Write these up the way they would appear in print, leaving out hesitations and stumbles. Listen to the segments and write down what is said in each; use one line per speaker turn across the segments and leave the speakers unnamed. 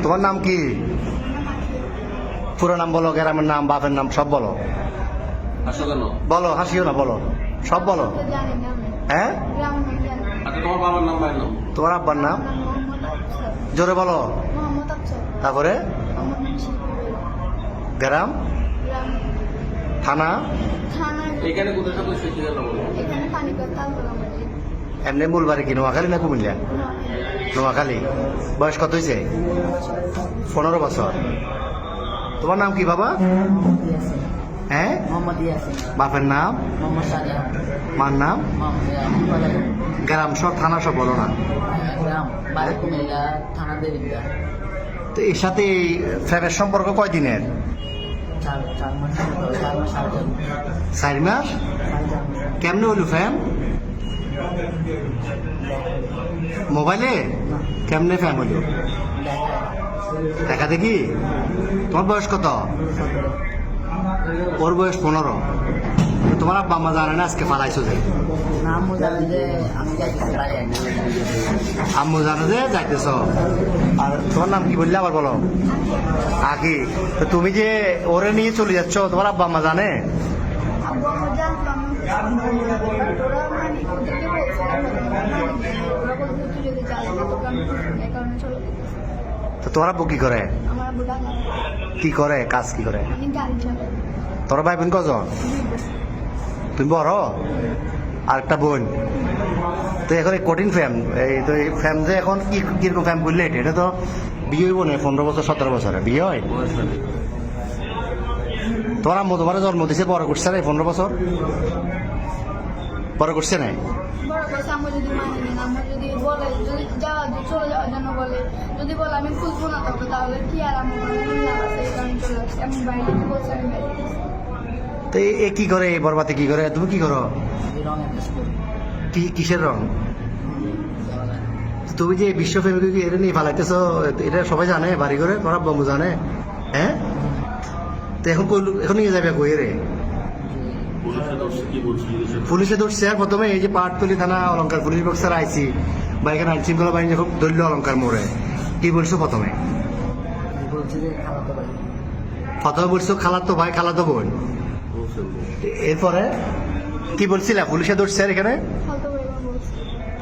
তোমার নাম কি? পুরো নাম বলো, গ্রামের নাম, বাপের নাম সব বলো। বলো, হাসিও না, বলো, সব বলো। হ্যাঁ,
তোমার বাবার নাম, ভাইয়ের নাম?
তোমার আব্বার নাম জোরে বলো। তারপরে গ্রাম, থানা,
এখানে কোথায় সাথে শিখে গেল?
এমনি মূল বাড়ি কি নোয়াখালী না কুমিল্লা? নোয়াখালী। বয়স কত হয়েছে? 15 বছর। তোমার নাম কি বাবা? হ্যাঁ, বাপের নাম, মার নাম, গ্রাম সব, থানা সব বলো না। তো এর সাথে ফ্যামের সম্পর্ক কয়দিনের? 4 মাস। কেমনে হইল ফ্যাম? মোবাইলে? কেমনে ফ্যাম হইল? দেখা দেখি। তোমার বয়স কত? ওর বয়স 15। তোমার আব্বা আম্মা জানে না আজকে পালাইছো যে? আম্মু জানে যে যাইতেছ। আর তোমার নাম কি বললে আবার বলো? আকি। তো তুমি যে ওরে নিয়ে চলে যাচ্ছ, তোমার আব্বা আম্মা জানে? তো তোমার আব্বু কি করে? কি করে কাজ, কি করে? তোর ভাই বোন কজন? তুমি বড়? আর একটা বোন। তো এখন এই কঠিন ফ্যাম, এই তো এই ফ্যাম যে এখন কি কিরকম ফ্যাম করলে? এটা তো বিয়ে হইব না 15 বছর 17 বছরে বিয়ে হয়। তোমার আম্মু তোমার জন্ম দিছে, বড় করছে না 15 বছর? বড় করছে না? তো এ কি করে, বরবাতে কি করে? তুমি কি করো? কিসের রং? তুমি যে বিশ্ব ফেমিকে এটা নিয়ে ফালাইতেছ, এটা সবাই জানে? বাড়ি করে তোমার বন্ধু জানে? হ্যাঁ, তো এখন এখন নিয়ে যাবে কই রে? পুলিশে ধরছে। আর প্রথমে এই যে পাটতলি থানা অলঙ্কার পুলিশ বক্সার আইসি বা এখানে আইন শৃঙ্খলা বাহিনী যখন ধরল অলঙ্কার মোড়ে, কি বলছো প্রথমে? প্রথমে বলছো খালাতো ভাই, খালাতো বোন। এরপরে কি বলছিলা? পুলিশে ধরছে আর এখানে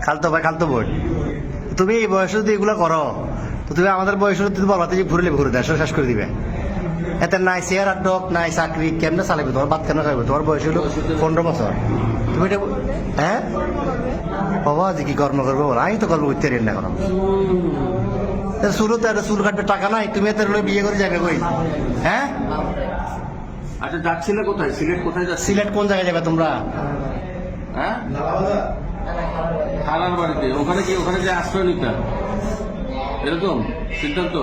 খালতো ভাই, খালতো বোন। তুমি এই বয়সে যদি এগুলো করো, তো তুমি আমাদের বয়সে তুমি বলবাতে যে ঘুরলে ঘুরে দেশ শেষ করে দিবে। এতে নাই চেয়ার আর ডক, নাই চাকরি, কেমনে চালাবে? তোমার বাদ কেন খাইবে? তোমার বয়স হলো 15 বছর। তুমি এটা হ্যাঁ বাবা যে কি কর্ম করবো? আমি তো কর্ম করতে না এখন। চুলও তো একটা চুল কাটবে টাকা নাই, তুমি এত বিয়ে করে যাবে কই? হ্যাঁ,
আচ্ছা যাচ্ছিলে কোথায়? সিলেট কোথায় যাচ্ছি?
সিলেট কোন জায়গায় যাবে তোমরা?
হ্যাঁ, খালার বাড়িতে। ওখানে কি, ওখানে যে আশ্রয় নিতে এরকম সিদ্ধান্ত?